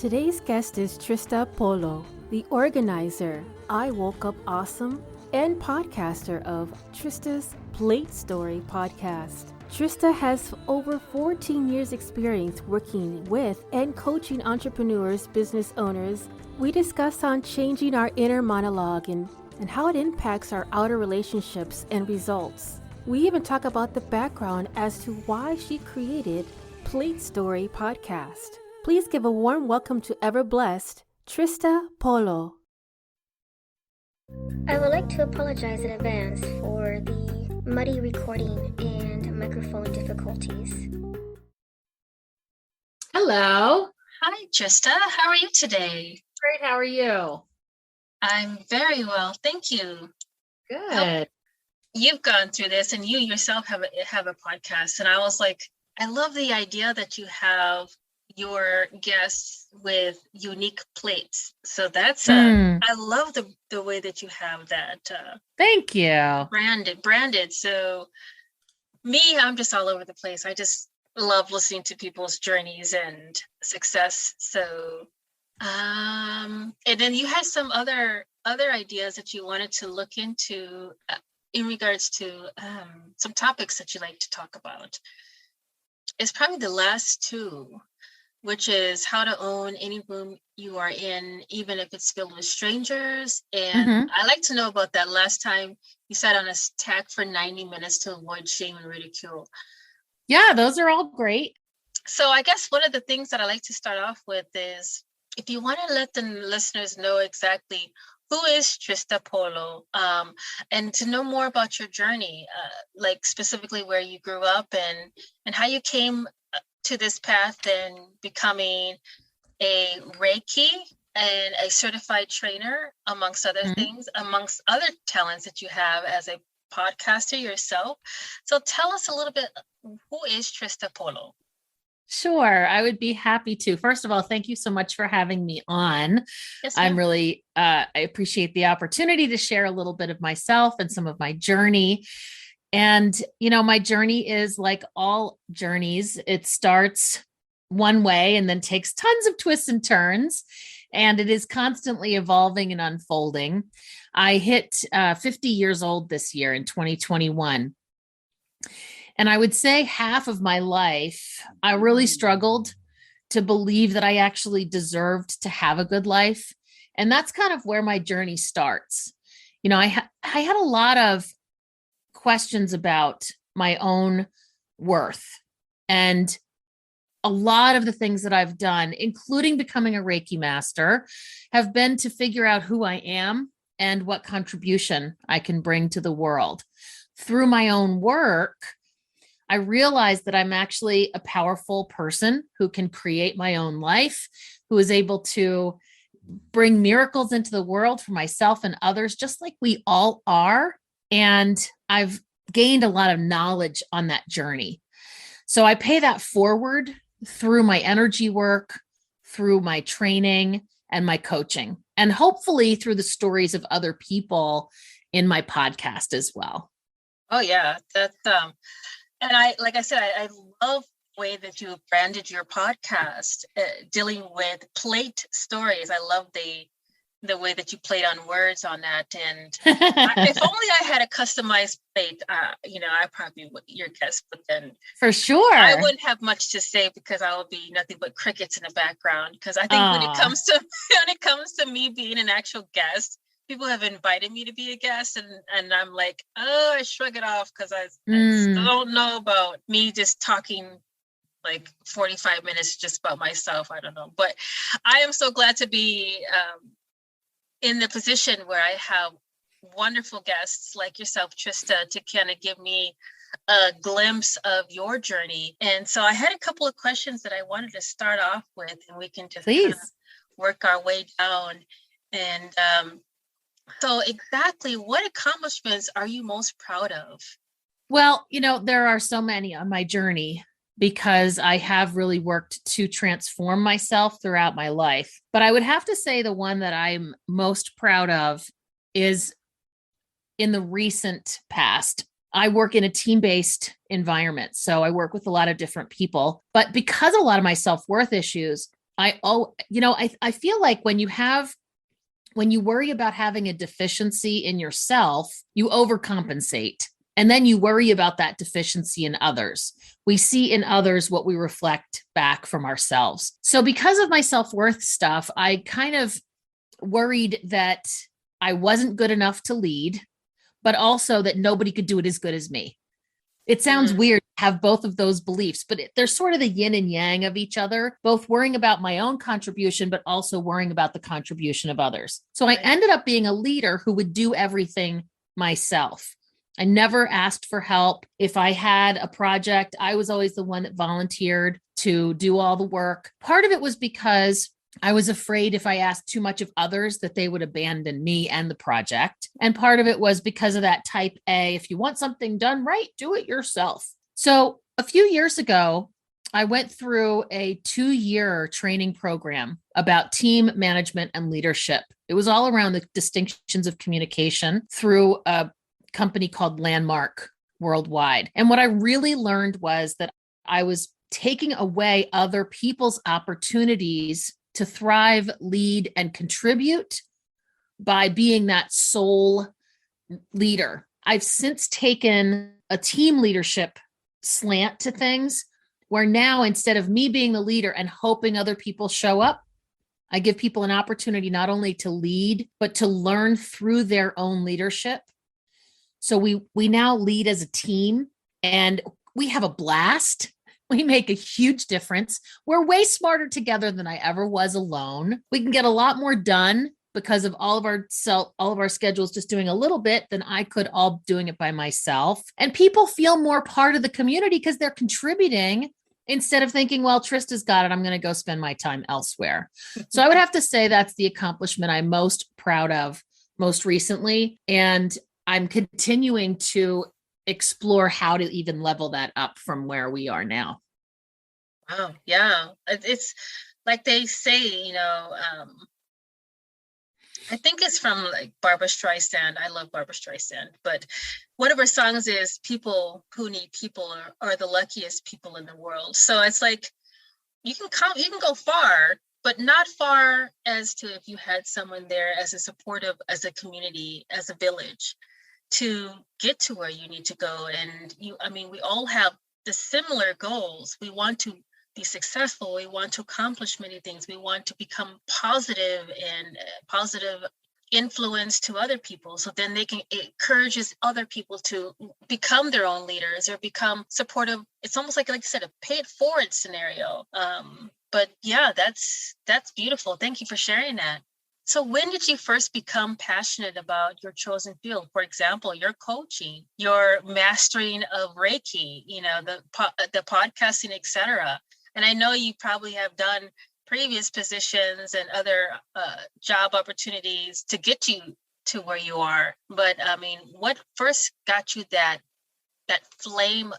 Today's guest is Trista Polo, the organizer, I Woke Up Awesome, and podcaster of Trista's PL8STORY Podcast. Trista has over 14 years experience working with and coaching entrepreneurs, business owners. We discuss on changing our inner monologue and how it impacts our outer relationships and results. We even talk about the background as to why she created PL8STORY Podcast. Please give a warm welcome to ever blessed Trista Polo. I would like to apologize in advance for the muddy recording and microphone difficulties. Hello. Hi, Trista. How are you today? Great. How are you? I'm very well. Thank you. Good. You've gone through this and you yourself have a podcast. And I was like, I love the idea that you have your guests with unique plates. So that's I love the way that you have that. Thank you. Branded. So me, I'm just all over the place. I just love listening to people's journeys and success. So and then you had some other ideas that you wanted to look into in regards to some topics that you like to talk about. It's probably the last two, which is how to own any room you are in, even if it's filled with strangers. And I like to know about that. Last time you sat on a tack for 90 minutes to avoid shame and ridicule. Yeah, those are all great. So I guess one of the things that I like to start off with is, if you want to let the listeners know exactly who is Trista Polo, and to know more about your journey, like specifically where you grew up and how you came to this path and becoming a Reiki and a certified trainer, amongst other things, amongst other talents that you have as a podcaster yourself. So tell us a little bit, who is Trista Polo? Sure. I would be happy to. First of all, thank you so much for having me on. Yes, I'm really, I appreciate the opportunity to share a little bit of myself and some of my journey. And, my journey is like all journeys. It starts one way and then takes tons of twists and turns, and it is constantly evolving and unfolding. I hit 50 years old this year in 2021. And I would say half of my life, I really struggled to believe that I actually deserved to have a good life. And that's kind of where my journey starts. I had a lot of questions about my own worth, and a lot of the things that I've done, including becoming a Reiki master, have been to figure out who I am and what contribution I can bring to the world. Through my own work, I realized that I'm actually a powerful person who can create my own life, who is able to bring miracles into the world for myself and others, just like we all are. And I've gained a lot of knowledge on that journey. So I pay that forward through my energy work, through my training and my coaching, and hopefully through the stories of other people in my podcast as well. Oh yeah, that's and like I said, I love the way that you branded your podcast, dealing with plate stories. I love the way that you played on words on that. And if only I had a customized plate, I probably would your guest, but then for sure I wouldn't have much to say because I would be nothing but crickets in the background. Because I think when it comes to me being an actual guest, people have invited me to be a guest, and I'm like, I shrug it off because I still don't know about me just talking like 45 minutes just about myself. I don't know, but I am so glad to be in the position where I have wonderful guests like yourself, Trista, to kind of give me a glimpse of your journey. And so I had a couple of questions that I wanted to start off with, and we can just kind of work our way down. And so exactly what accomplishments are you most proud of? Well, there are so many on my journey, because I have really worked to transform myself throughout my life. But I would have to say the one that I'm most proud of is in the recent past. I work in a team-based environment, so I work with a lot of different people. But because a lot of my self-worth issues I feel like when you worry about having a deficiency in yourself, you overcompensate. And then you worry about that deficiency in others. We see in others what we reflect back from ourselves. So because of my self-worth stuff, I kind of worried that I wasn't good enough to lead, but also that nobody could do it as good as me. It sounds weird to have both of those beliefs, but they're sort of the yin and yang of each other, both worrying about my own contribution, but also worrying about the contribution of others. So I ended up being a leader who would do everything myself. I never asked for help. If I had a project, I was always the one that volunteered to do all the work. Part of it was because I was afraid if I asked too much of others that they would abandon me and the project. And part of it was because of that type A, if you want something done right, do it yourself. So a few years ago, I went through a 2-year training program about team management and leadership. It was all around the distinctions of communication through a company called Landmark Worldwide. And what I really learned was that I was taking away other people's opportunities to thrive, lead, and contribute by being that sole leader. I've since taken a team leadership slant to things where now instead of me being the leader and hoping other people show up, I give people an opportunity not only to lead, but to learn through their own leadership. So we now lead as a team and we have a blast. We make a huge difference. We're way smarter together than I ever was alone. We can get a lot more done because of all of our schedules just doing a little bit than I could all doing it by myself. And people feel more part of the community because they're contributing instead of thinking, well, Trista's got it, I'm going to go spend my time elsewhere. So I would have to say that's the accomplishment I'm most proud of most recently. And I'm continuing to explore how to even level that up from where we are now. Wow. Yeah. It's like they say, I think it's from like Barbara Streisand. I love Barbara Streisand, but one of her songs is people who need people are the luckiest people in the world. So it's like, you can go far, but not far as to if you had someone there as a supportive, as a community, as a village to get to where you need to go. And we all have the similar goals. We want to be successful. We want to accomplish many things. We want to become positive and positive influence to other people. So then it encourages other people to become their own leaders or become supportive. It's almost like I said, a pay it forward scenario. But yeah, that's beautiful. Thank you for sharing that. So when did you first become passionate about your chosen field? For example, your coaching, your mastering of Reiki, the podcasting, etc. And I know you probably have done previous positions and other job opportunities to get you to where you are. But what first got you that flame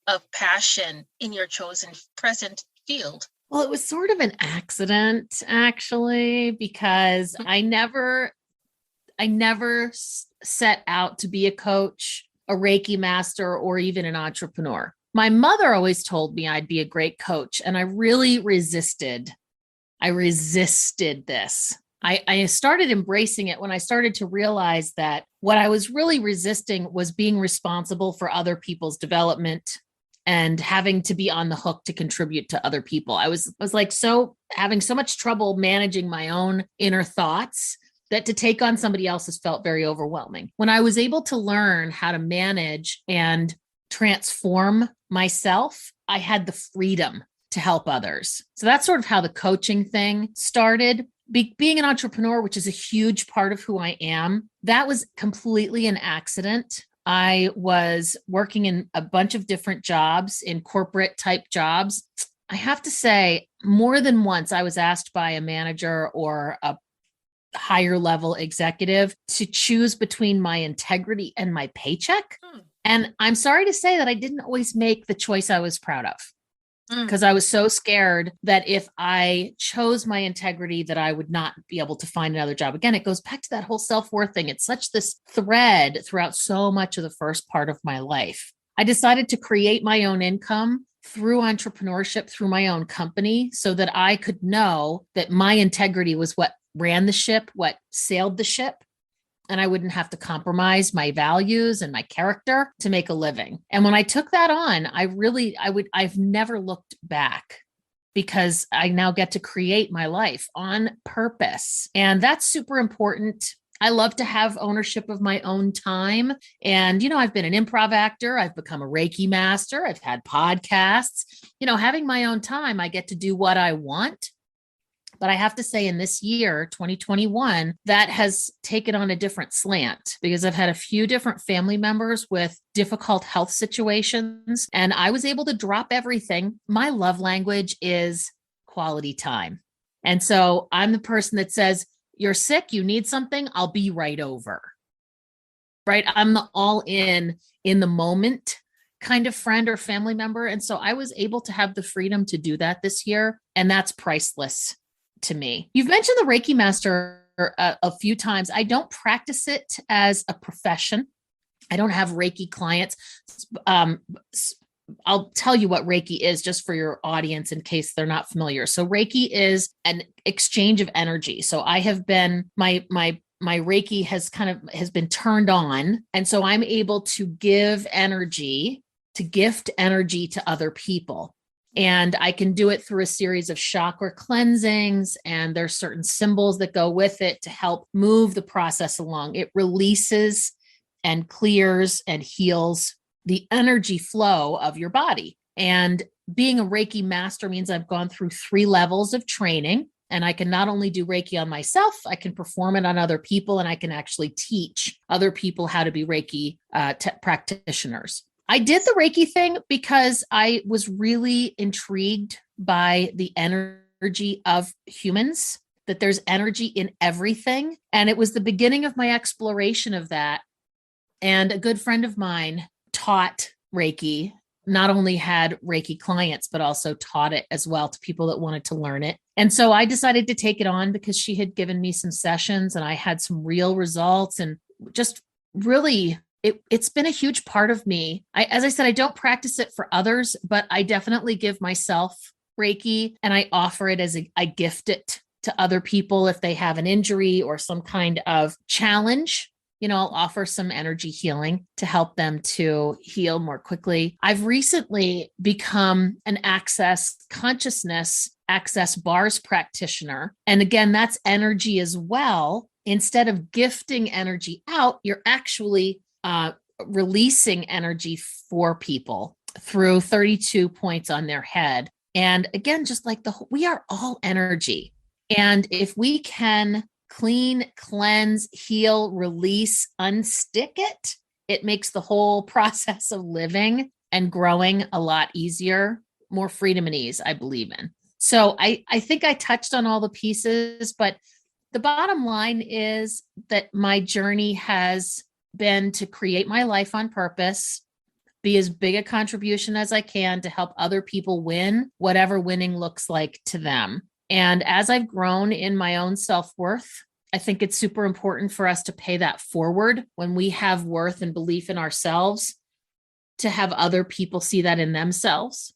of passion in your chosen present field? Well, it was sort of an accident, actually, because I never set out to be a coach, a Reiki master, or even an entrepreneur. My mother always told me I'd be a great coach, and I really resisted. I resisted this. I started embracing it when I started to realize that what I was really resisting was being responsible for other people's development and having to be on the hook to contribute to other people. I was like having so much trouble managing my own inner thoughts that to take on somebody else's felt very overwhelming. When I was able to learn how to manage and transform myself, I had the freedom to help others. So that's sort of how the coaching thing started. Being an entrepreneur, which is a huge part of who I am, that was completely an accident. I was working in a bunch of different jobs, in corporate type jobs. I have to say, more than once, I was asked by a manager or a higher level executive to choose between my integrity and my paycheck. And I'm sorry to say that I didn't always make the choice I was proud of, because I was so scared that if I chose my integrity, that I would not be able to find another job. Again, it goes back to that whole self-worth thing. It's such this thread throughout so much of the first part of my life. I decided to create my own income through entrepreneurship, through my own company, so that I could know that my integrity was what ran the ship, what sailed the ship. And I wouldn't have to compromise my values and my character to make a living. And when I took that on, I've never looked back, because I now get to create my life on purpose. And that's super important. I love to have ownership of my own time. And, I've been an improv actor. I've become a Reiki master. I've had podcasts. Having my own time, I get to do what I want. But I have to say, in this year, 2021, that has taken on a different slant, because I've had a few different family members with difficult health situations, and I was able to drop everything. My love language is quality time. And so I'm the person that says, you're sick, you need something, I'll be right over. Right? I'm the all in the moment kind of friend or family member. And so I was able to have the freedom to do that this year. And that's priceless to me. You've mentioned the Reiki master a few times. I don't practice it as a profession. I don't have Reiki clients. I'll tell you what Reiki is just for your audience in case they're not familiar. So Reiki is an exchange of energy. So I have been, my Reiki has been turned on. And so I'm able to gift energy to other people. And I can do it through a series of chakra cleansings, and there's certain symbols that go with it to help move the process along. It releases and clears and heals the energy flow of your body. And being a Reiki master means I've gone through 3 levels of training, and I can not only do Reiki on myself, I can perform it on other people, and I can actually teach other people how to be Reiki practitioners. I did the Reiki thing because I was really intrigued by the energy of humans, that there's energy in everything. And it was the beginning of my exploration of that. And a good friend of mine taught Reiki, not only had Reiki clients, but also taught it as well to people that wanted to learn it. And so I decided to take it on because she had given me some sessions and I had some real results, and just really it's been a huge part of me. As I said, I don't practice it for others, but I definitely give myself Reiki, and I offer it I gift it to other people if they have an injury or some kind of challenge. I'll offer some energy healing to help them to heal more quickly. I've recently become an Access Consciousness, Access Bars practitioner. And again, that's energy as well. Instead of gifting energy out, you're actually releasing energy for people through 32 points on their head. And again, just like we are all energy. And if we can clean, cleanse, heal, release, unstick it, it makes the whole process of living and growing a lot easier, more freedom and ease, I believe in. So I think I touched on all the pieces, but the bottom line is that my journey has been to create my life on purpose, be as big a contribution as I can to help other people win, whatever winning looks like to them. And as I've grown in my own self-worth, I think it's super important for us to pay that forward when we have worth and belief in ourselves. To have other people see that in themselves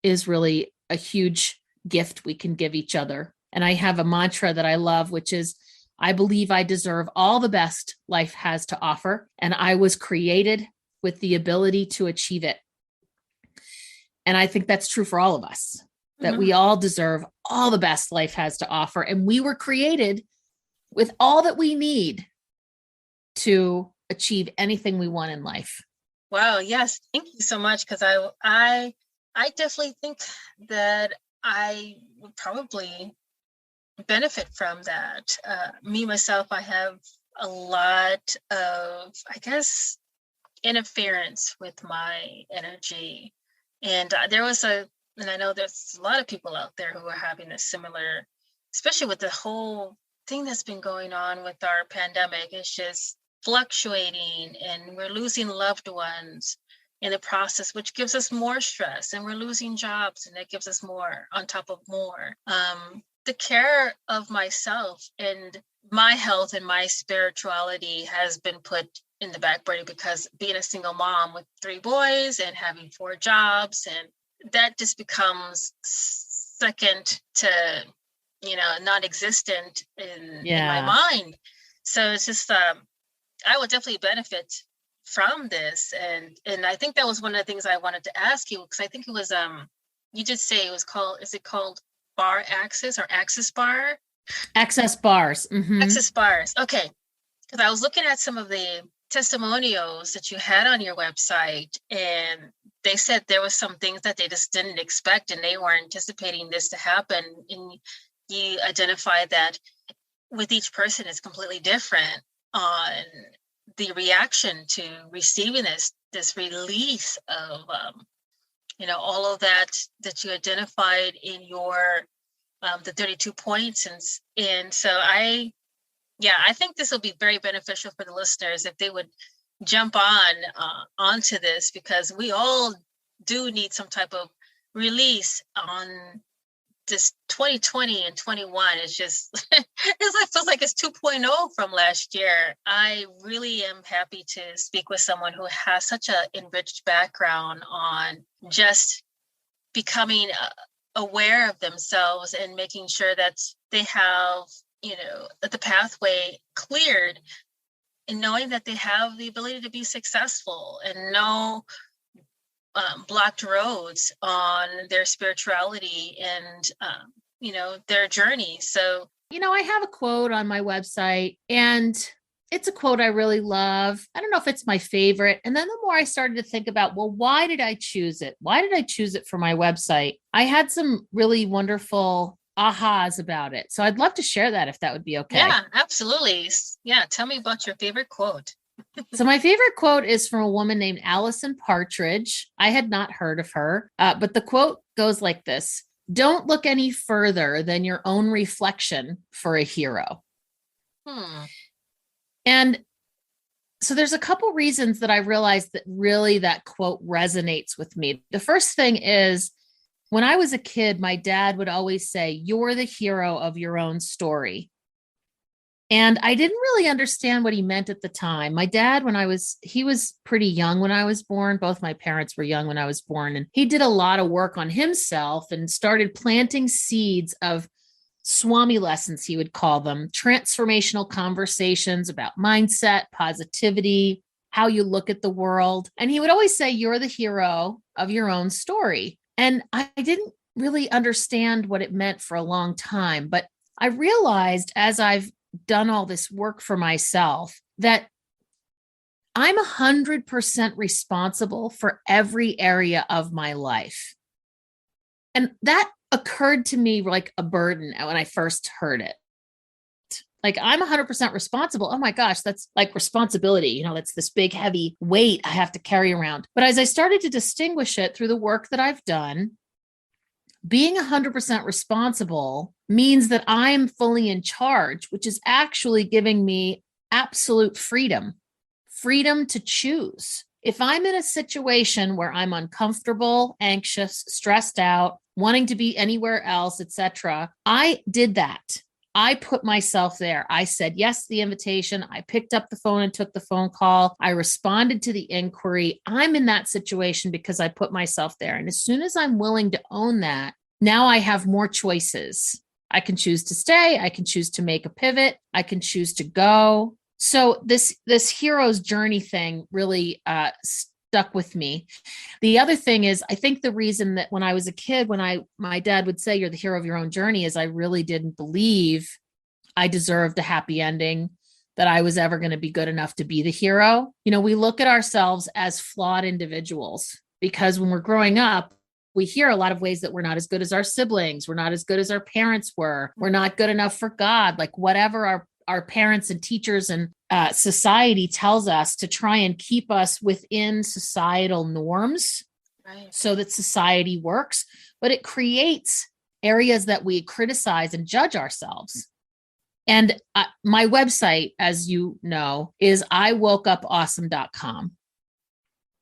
is really a huge gift we can give each other. And I have a mantra that I love, which is, I believe I deserve all the best life has to offer, and I was created with the ability to achieve it. And I think that's true for all of us, that we all deserve all the best life has to offer. And we were created with all that we need to achieve anything we want in life. Wow. Yes. Thank you so much. Because I definitely think that I would probably benefit from that. Me, myself, I have a lot of, I guess, interference with my energy. And and I know there's a lot of people out there who are having a similar, especially with the whole thing that's been going on with our pandemic. It's just fluctuating, and we're losing loved ones in the process, which gives us more stress, and we're losing jobs, and that gives us more on top of more. The care of myself and my health and my spirituality has been put in the back burner, because being a single mom with 3 boys and having 4 jobs and that just becomes second to, non-existent in my mind. So it's just, I would definitely benefit from this. And I think that was one of the things I wanted to ask you, because I think it was, you did say it was called, is it called bar access or access bar? Access bars. Mm-hmm. Access bars. Okay. Because I was looking at some of the testimonials that you had on your website, and they said there was some things that they just didn't expect, and they were anticipating this to happen. And you identified that with each person is completely different on the reaction to receiving this release of, all of that you identified in your, the 32 points. And so I think this will be very beneficial for the listeners if they would jump onto this, because we all do need some type of release on this 2020 and 21. It's just, it feels like it's 2.0 from last year. I really am happy to speak with someone who has such an enriched background on just becoming aware of themselves and making sure that they have, the pathway cleared, and knowing that they have the ability to be successful and no blocked roads on their spirituality and, their journey. So, I have a quote on my website, and it's a quote I really love. I don't know if it's my favorite. And then the more I started to think about, well, why did I choose it? Why did I choose it for my website? I had some really wonderful ahas about it. So I'd love to share that if that would be okay. Yeah, absolutely. Yeah. Tell me about your favorite quote. So my favorite quote is from a woman named Allison Partridge. I had not heard of her, but the quote goes like this: "Don't look any further than your own reflection for a hero." And so there's a couple reasons that I realized that really that quote resonates with me. The first thing is, when I was a kid, my dad would always say, "You're the hero of your own story." And I didn't really understand what he meant at the time. My dad, he was pretty young when I was born. Both my parents were young when I was born. And he did a lot of work on himself and started planting seeds of Swami lessons, he would call them, transformational conversations about mindset, positivity, how you look at the world. And he would always say, "You're the hero of your own story." And I didn't really understand what it meant for a long time. But I realized as I've done all this work for myself that I'm 100% responsible for every area of my life. And that occurred to me like a burden when I first heard it. Like, I'm 100% responsible. Oh my gosh, that's like responsibility. That's this big, heavy weight I have to carry around. But as I started to distinguish it through the work that I've done, being 100% responsible means that I'm fully in charge, which is actually giving me absolute freedom to choose. If I'm in a situation where I'm uncomfortable, anxious, stressed out, wanting to be anywhere else, etc., I did that. I put myself there. I said yes to the invitation. I picked up the phone and took the phone call. I responded to the inquiry. I'm in that situation because I put myself there. And as soon as I'm willing to own that, now I have more choices. I can choose to stay. I can choose to make a pivot. I can choose to go. So this hero's journey thing really stuck with me. The other thing is, I think the reason that when I was a kid, my dad would say, "You're the hero of your own journey," is I really didn't believe I deserved a happy ending, that I was ever going to be good enough to be the hero. We look at ourselves as flawed individuals because when we're growing up, we hear a lot of ways that we're not as good as our siblings. We're not as good as our parents were. We're not good enough for God. Like, whatever our parents and teachers and society tells us to try and keep us within societal norms, right, so that society works. But it creates areas that we criticize and judge ourselves. And my website, as you know, is iwokeupawesome.com.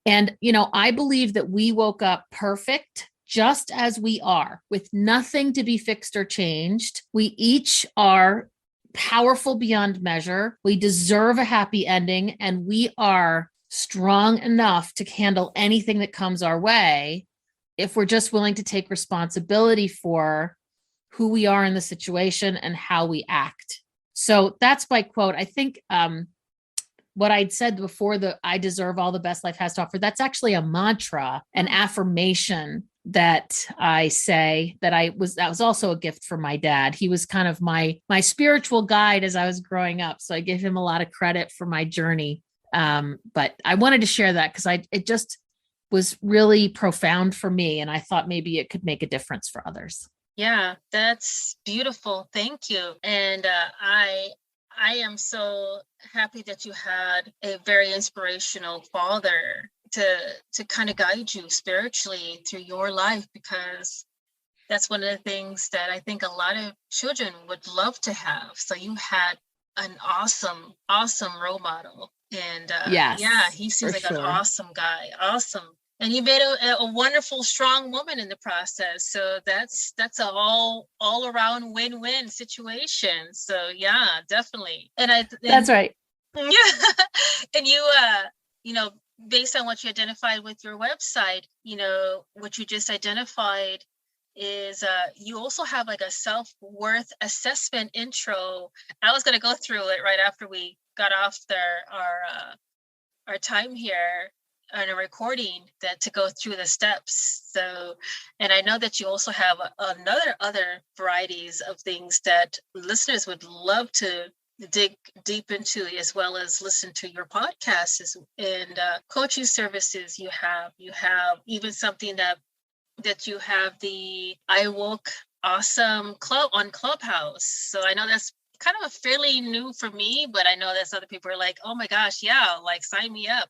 And, I believe that we woke up perfect just as we are, with nothing to be fixed or changed. We each are powerful beyond measure. We deserve a happy ending, and we are strong enough to handle anything that comes our way if we're just willing to take responsibility for who we are in the situation and how we act. So that's my quote. I think what I'd said before, I deserve all the best life has to offer, that's actually a mantra, an affirmation that I say that was also a gift from my dad. He was kind of my spiritual guide as I was growing up. So I give him a lot of credit for my journey. But I wanted to share that because it just was really profound for me. And I thought maybe it could make a difference for others. Yeah, that's beautiful. Thank you. And I am so happy that you had a very inspirational father to kind of guide you spiritually through your life, because that's one of the things that I think a lot of children would love to have. So you had an awesome role model. And yes, yeah, he seems like an awesome guy. Awesome. And you made a wonderful, strong woman in the process. So that's a all around win-win situation. So yeah, definitely. That's right. Yeah. And you know, based on what you identified with your website, you know, what you just identified is you also have like a self-worth assessment intro. I was going to go through it right after we got off our time here on a recording, that to go through the steps. So, and I know that you also have other varieties of things that listeners would love to dig deep into, as well as listen to your podcasts and coaching services. You have even something that you have the I Woke Awesome Club on Clubhouse. So I know that's kind of fairly new for me, but I know there's other people who are like, oh my gosh, yeah, like sign me up.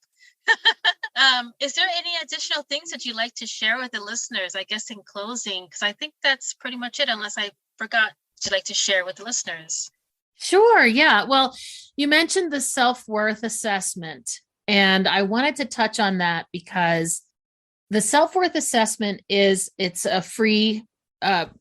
Is there any additional things that you'd like to share with the listeners, I guess, in closing? Because I think that's pretty much it, unless I forgot what you'd like to share with the listeners. Sure. Yeah. Well, you mentioned the self-worth assessment, and I wanted to touch on that because the self-worth assessment it's a free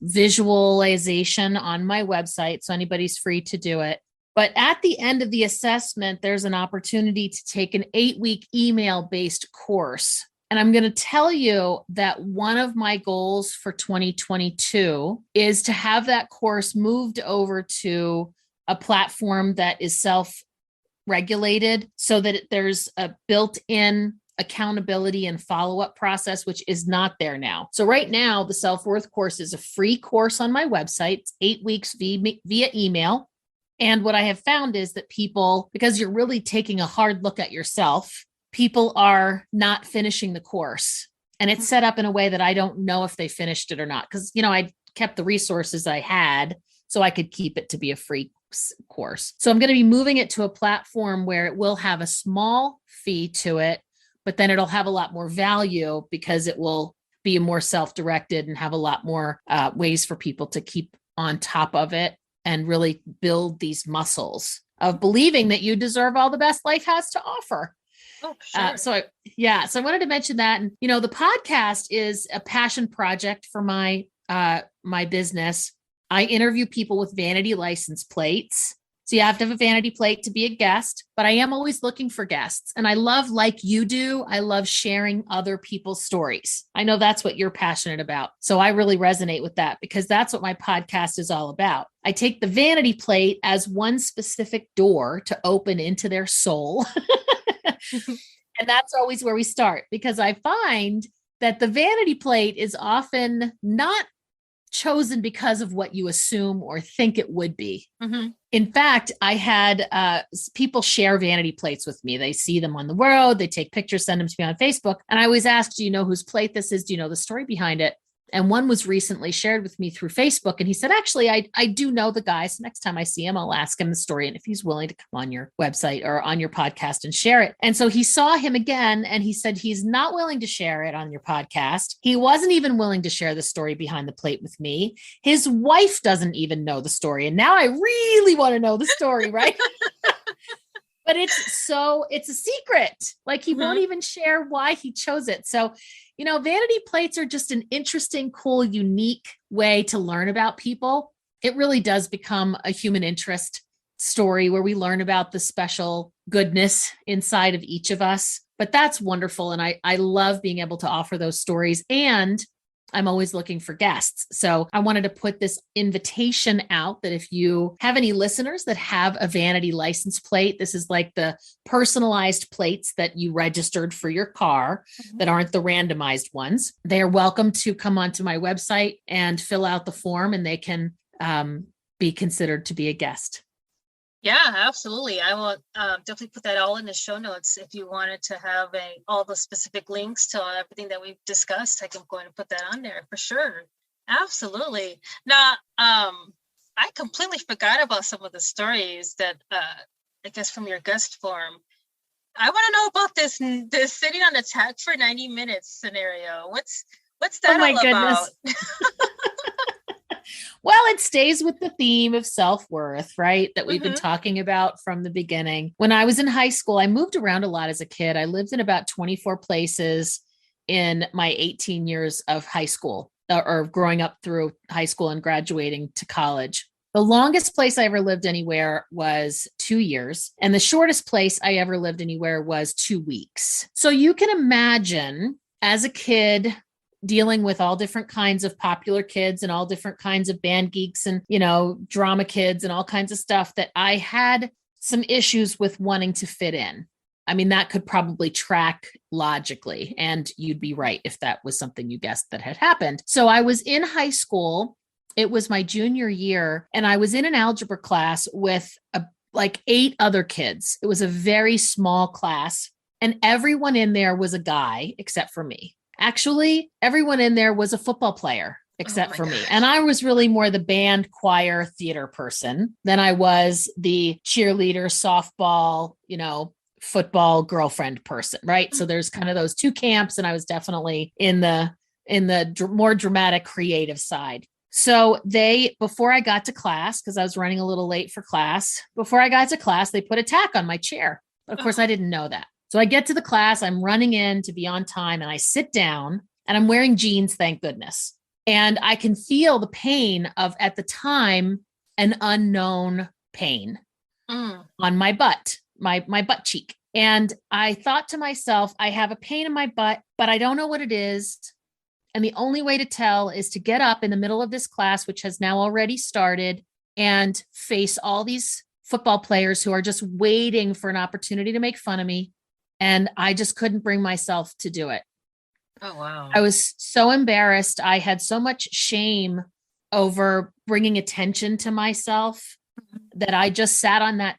visualization on my website. So anybody's free to do it. But at the end of the assessment, there's an opportunity to take an 8-week email-based course. And I'm going to tell you that one of my goals for 2022 is to have that course moved over to a platform that is self-regulated, so that there's a built-in accountability and follow-up process, which is not there now. So right now, the self-worth course is a free course on my website. It's 8 weeks via email. And what I have found is that people, because you're really taking a hard look at yourself, people are not finishing the course. And it's set up in a way that I don't know if they finished it or not. Because, you know, I kept the resources I had so I could keep it to be a free course. So I'm going to be moving it to a platform where it will have a small fee to it, but then it'll have a lot more value because it will be more self-directed and have a lot more ways for people to keep on top of it and really build these muscles of believing that you deserve all the best life has to offer. Oh, sure. So I wanted to mention that. And, you know, the podcast is a passion project for my business. I interview people with vanity license plates. So you have to have a vanity plate to be a guest, but I am always looking for guests. And I love, like you do, I love sharing other people's stories. I know that's what you're passionate about. So I really resonate with that because that's what my podcast is all about. I take the vanity plate as one specific door to open into their soul. And that's always where we start, because I find that the vanity plate is often not chosen because of what you assume or think it would be. Mm-hmm. In fact, I had people share vanity plates with me. They see them on the road, they take pictures, send them to me on Facebook. And I always ask, do you know whose plate this is? Do you know the story behind it? And one was recently shared with me through Facebook. And he said, actually, I do know the guy. So next time I see him, I'll ask him the story. And if he's willing to come on your website or on your podcast and share it. And so he saw him again, and he said, he's not willing to share it on your podcast. He wasn't even willing to share the story behind the plate with me. His wife doesn't even know the story. And now I really want to know the story, right? But it's a secret. Like he won't even share why he chose it. So, you know, vanity plates are just an interesting, cool, unique way to learn about people. It really does become a human interest story where we learn about the special goodness inside of each of us. But that's wonderful. And I love being able to offer those stories. And I'm always looking for guests. So I wanted to put this invitation out that if you have any listeners that have a vanity license plate, this is like the personalized plates that you registered for your car that aren't the randomized ones. They are welcome to come onto my website and fill out the form, and they can be considered to be a guest. Yeah, absolutely. I will definitely put that all in the show notes. If you wanted to have all the specific links to everything that we've discussed, I'm going to put that on there for sure. Absolutely. Now, I completely forgot about some of the stories that I guess from your guest form. I want to know about this sitting on the tack for 90 minutes scenario. What's that all about? Well, it stays with the theme of self-worth, right? That we've been talking about from the beginning. When I was in high school, I moved around a lot as a kid. I lived in about 24 places in my 18 years of high school, or growing up through high school and graduating to college. The longest place I ever lived anywhere was 2 years. And the shortest place I ever lived anywhere was 2 weeks. So you can imagine as a kid dealing with all different kinds of popular kids and all different kinds of band geeks and, drama kids and all kinds of stuff, that I had some issues with wanting to fit in. I mean, that could probably track logically, and you'd be right if that was something you guessed that had happened. So I was in high school. It was my junior year, and I was in an algebra class with like 8 other kids. It was a very small class, and everyone in there was a guy except for me. Actually, everyone in there was a football player except for me. And I was really more the band, choir, theater person than I was the cheerleader, softball, football girlfriend person, right? So there's kind of those two camps, and I was definitely in the more dramatic, creative side. So before I got to class, because I was running a little late for class, before I got to class, they put a tack on my chair. But of course, I didn't know that. So I get to the class, I'm running in to be on time, and I sit down, and I'm wearing jeans, thank goodness. And I can feel the pain of, at the time, an unknown pain on my butt, my butt cheek. And I thought to myself, I have a pain in my butt, but I don't know what it is. And the only way to tell is to get up in the middle of this class, which has now already started, and face all these football players who are just waiting for an opportunity to make fun of me. And I just couldn't bring myself to do it. Oh, wow. I was so embarrassed. I had so much shame over bringing attention to myself that I just sat on that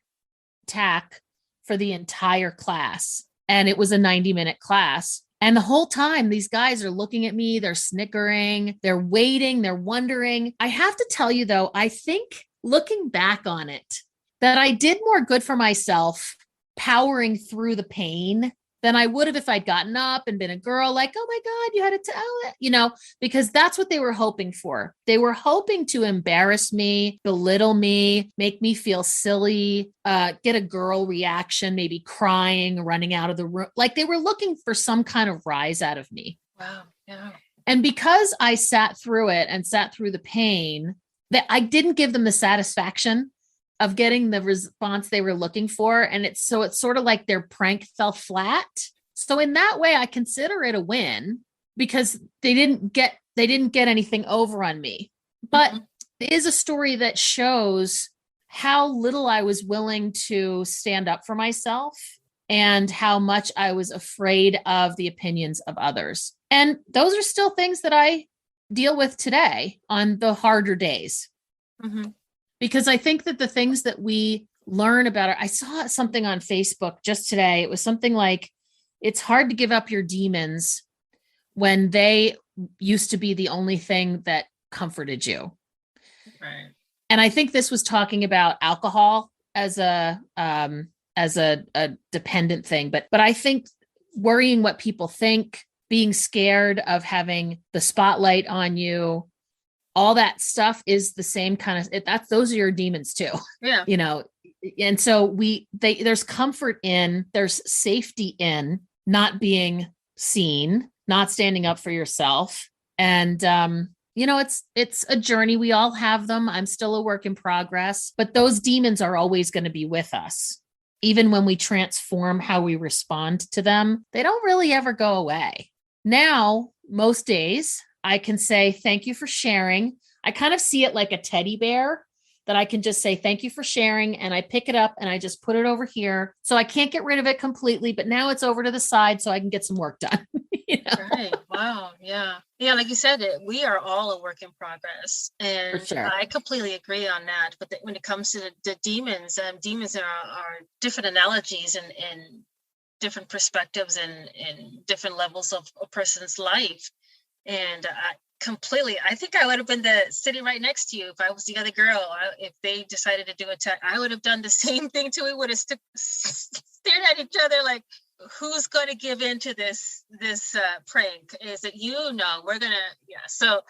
tack for the entire class. And it was a 90-minute class. And the whole time, these guys are looking at me, they're snickering, they're waiting, they're wondering. I have to tell you, though, I think looking back on it, that I did more good for myself powering through the pain than I would have if I'd gotten up and been a girl, like, oh my God, you had to tell it, because that's what they were hoping for. They were hoping to embarrass me, belittle me, make me feel silly, get a girl reaction, maybe crying, running out of the room. Like they were looking for some kind of rise out of me. Wow. Yeah. And because I sat through it and sat through the pain, that I didn't give them the satisfaction of getting the response they were looking for. And it's sort of like their prank fell flat. So in that way, I consider it a win because they didn't get anything over on me. But it is a story that shows how little I was willing to stand up for myself and how much I was afraid of the opinions of others. And those are still things that I deal with today on the harder days. Because I think that the things that we learn about I saw something on Facebook just today. It was something like, it's hard to give up your demons when they used to be the only thing that comforted you. Right. And I think this was talking about alcohol as a dependent thing. But I think worrying what people think, being scared of having the spotlight on you, all that stuff is the same kind of, those are your demons too. Yeah. And so there's comfort in, there's safety in not being seen, not standing up for yourself. And, it's a journey. We all have them. I'm still a work in progress, but those demons are always going to be with us. Even when we transform how we respond to them, they don't really ever go away. Now, most days, I can say, thank you for sharing. I kind of see it like a teddy bear that I can just say, thank you for sharing. And I pick it up and I just put it over here. So I can't get rid of it completely, but now it's over to the side so I can get some work done. Right. Wow. Yeah. Yeah. Like you said, we are all a work in progress. And sure. I completely agree on that. But when it comes to the demons, demons are different analogies and different perspectives and different levels of a person's life. And I think I would have been sitting right next to you if I was the other girl. If they decided to do attack, I would have done the same thing too. We would have stared at each other like, who's going to give in to this prank? Is it you? No, we're going to, yeah. So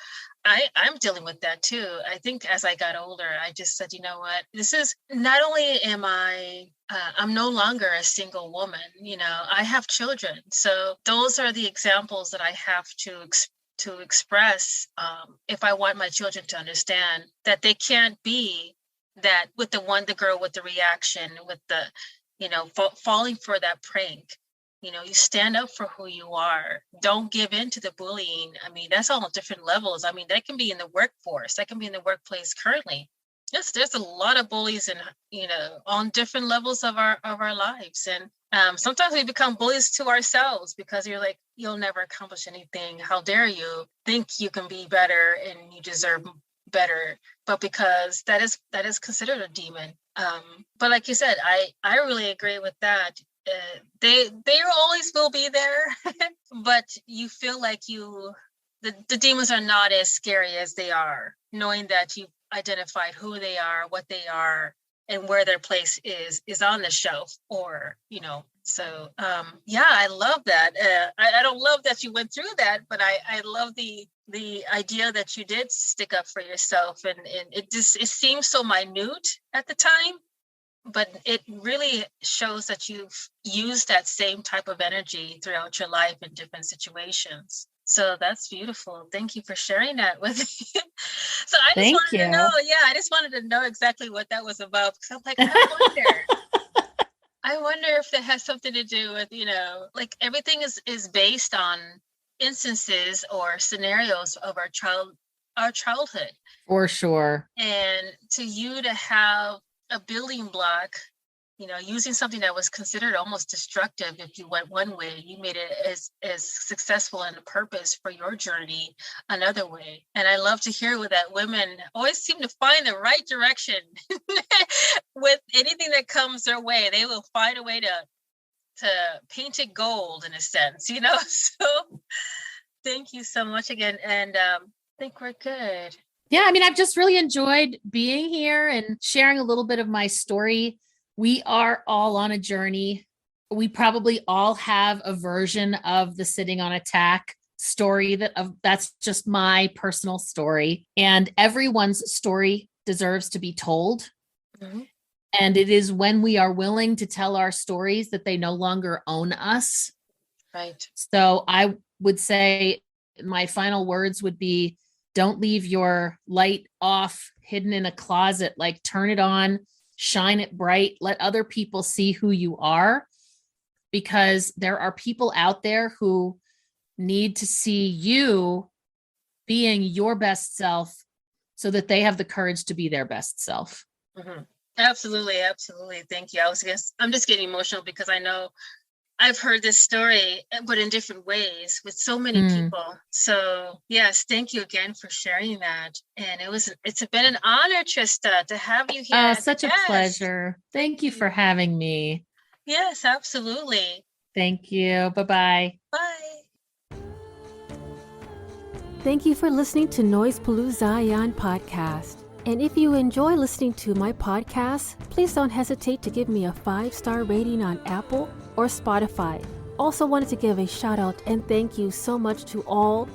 I'm dealing with that too. I think as I got older, I just said, you know what, this is not only I'm no longer a single woman, I have children. So those are the examples that I have to express if I want my children to understand that they can't be that with the girl with the reaction, with the, falling for that prank. You stand up for who you are. Don't give in to the bullying. I mean, that's all different levels. I mean, that can be in the workforce. That can be in the workplace currently. Yes, there's a lot of bullies and, on different levels of our lives. And sometimes we become bullies to ourselves because you're like, you'll never accomplish anything. How dare you think you can be better and you deserve better? But because that is considered a demon. But like you said, I really agree with that. They always will be there, but you feel like the demons are not as scary as they are, knowing that you've identified who they are, what they are, and where their place is on the shelf, or so yeah, I love that. I don't love that you went through that, but I love the idea that you did stick up for yourself, and it seems so minute at the time, but it really shows that you've used that same type of energy throughout your life in different situations. So that's beautiful. Thank you for sharing that with me. So I just wanted to know, I just wanted to know exactly what that was about, because I'm like, I wonder if that has something to do with, like everything is based on instances or scenarios of our childhood. For sure. And to have a building block, using something that was considered almost destructive if you went one way, you made it as successful and a purpose for your journey another way. And I love to hear that women always seem to find the right direction with anything that comes their way. They will find a way to paint it gold in a sense, So thank you so much again. And I think we're good. Yeah, I mean, I've just really enjoyed being here and sharing a little bit of my story. We are all on a journey. We probably all have a version of the sitting on attack story that's just my personal story. And everyone's story deserves to be told. Mm-hmm. And it is when we are willing to tell our stories that they no longer own us. Right. So I would say my final words would be, don't leave your light off, hidden in a closet. Like, turn it on, shine it bright, let other people see who you are, because there are people out there who need to see you being your best self so that they have the courage to be their best self. Mm-hmm. Absolutely. Absolutely. Thank you. I'm just getting emotional because I know I've heard this story, but in different ways with so many people. So yes, thank you again for sharing that. And it's been an honor, Trista, to have you here. Such a pleasure. Thank you for having me. Yes, absolutely. Thank you. Bye-bye. Bye. Thank you for listening to Noise Palooza Podcast. And if you enjoy listening to my podcast, please don't hesitate to give me a 5-star rating on Apple or Spotify. Also wanted to give a shout out and thank you so much to all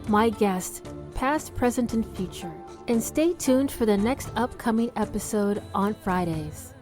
my guests, past, present, and future. And stay tuned for the next upcoming episode on Fridays.